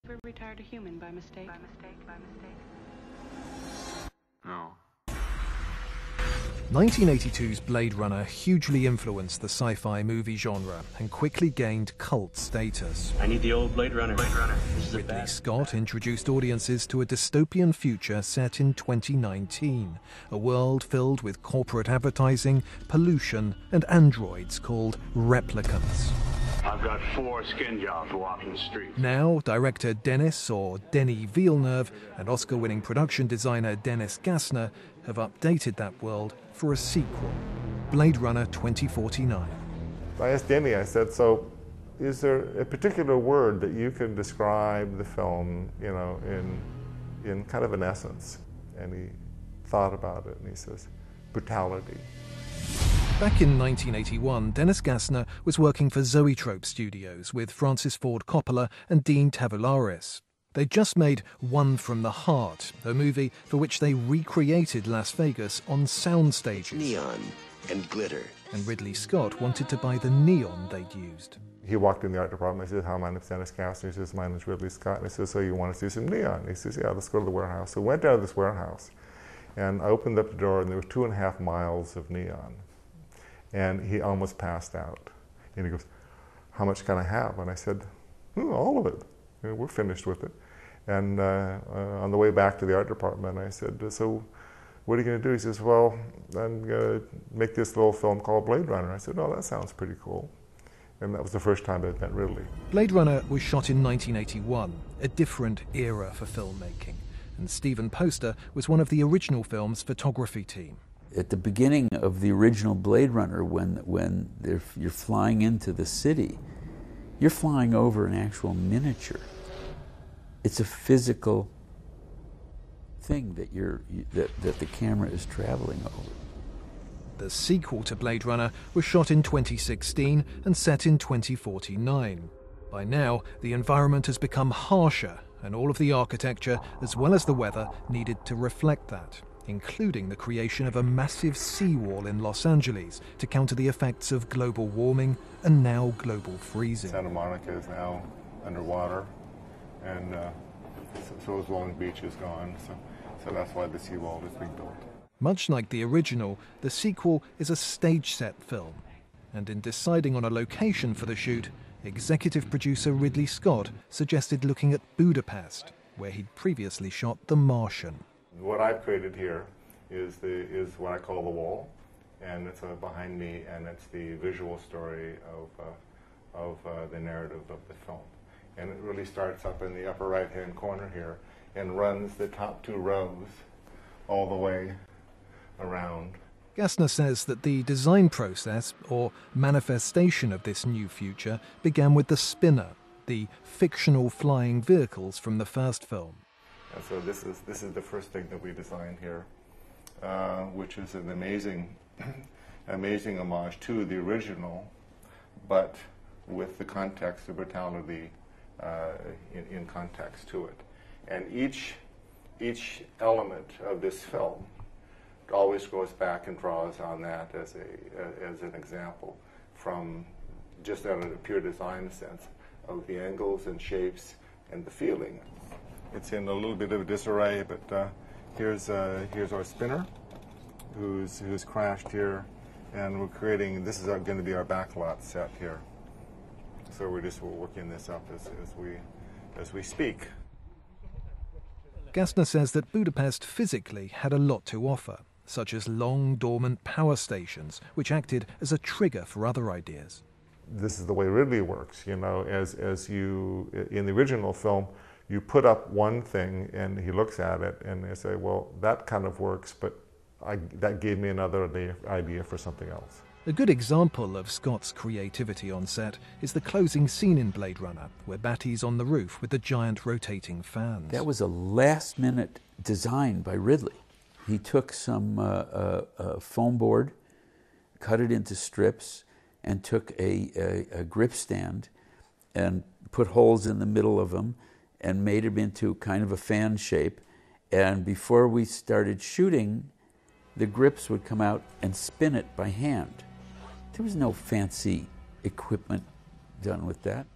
Ever retired a human by mistake? By mistake, by mistake. No. 1982's Blade Runner hugely influenced the sci-fi movie genre and quickly gained cult status. I need the old Blade Runner. Ridley Scott introduced audiences to a dystopian future set in 2019, a world filled with corporate advertising, pollution, and androids called replicants. I've got 4 skin jobs walking the street. Now, director Denis Villeneuve and Oscar-winning production designer Dennis Gassner have updated that world for a sequel, Blade Runner 2049. I asked Denny, I said, so is there a particular word that you can describe the film, in kind of an essence? And he thought about it and he says, brutality. Back in 1981, Dennis Gassner was working for Zoetrope Studios with Francis Ford Coppola and Dean Tavoularis. They'd just made One from the Heart, a movie for which they recreated Las Vegas on sound stages. Neon and glitter. And Ridley Scott wanted to buy the neon they'd used. He walked in the art department. I said, hi, my name's Dennis Gassner. He says, my name's Ridley Scott. And I said, so you want to see some neon? He says, yeah, let's go to the warehouse. So we went down to this warehouse, and I opened up the door, and there were 2.5 miles of neon. And he almost passed out. And he goes, how much can I have? And I said, all of it. We're finished with it. And on the way back to the art department, I said, so what are you going to do? He says, well, I'm going to make this little film called Blade Runner. I said, oh, that sounds pretty cool. And that was the first time I'd met Ridley. Blade Runner was shot in 1981, a different era for filmmaking. And Stephen Poster was one of the original film's photography team. At the beginning of the original Blade Runner, when you're flying into the city, you're flying over an actual miniature. It's a physical thing that the camera is traveling over. The sequel to Blade Runner was shot in 2016 and set in 2049. By now, the environment has become harsher, and all of the architecture, as well as the weather, needed to reflect that, including the creation of a massive seawall in Los Angeles to counter the effects of global warming and now global freezing. Santa Monica is now underwater, and so is Long Beach is gone, so that's why the seawall is being built. Much like the original, the sequel is a stage-set film, and in deciding on a location for the shoot, executive producer Ridley Scott suggested looking at Budapest, where he'd previously shot The Martian. What I've created here is what I call the wall, and it's behind me, and it's the visual story of the narrative of the film. And it really starts up in the upper right-hand corner here and runs the top 2 rows all the way around. Gassner says that the design process, or manifestation of this new future, began with the Spinner, the fictional flying vehicles from the first film. And so this is the first thing that we designed here, which is an amazing homage to the original, but with the context of brutality in context to it. And each element of this film always goes back and draws on that as an example, from just out of a pure design sense of the angles and shapes and the feeling. It's in a little bit of disarray, but here's our spinner, who's crashed here, and we're creating. This is going to be our backlot set here. So we're working this up as we speak. Gassner says that Budapest physically had a lot to offer, such as long, dormant power stations, which acted as a trigger for other ideas. This is the way Ridley works, as you, in the original film, you put up one thing and he looks at it and they say, well, that kind of works, but that gave me another idea for something else. A good example of Scott's creativity on set is the closing scene in Blade Runner, where Batty's on the roof with the giant rotating fans. That was a last-minute design by Ridley. He took some foam board, cut it into strips, and took a grip stand and put holes in the middle of them and made them into kind of a fan shape. And before we started shooting, the grips would come out and spin it by hand. There was no fancy equipment done with that.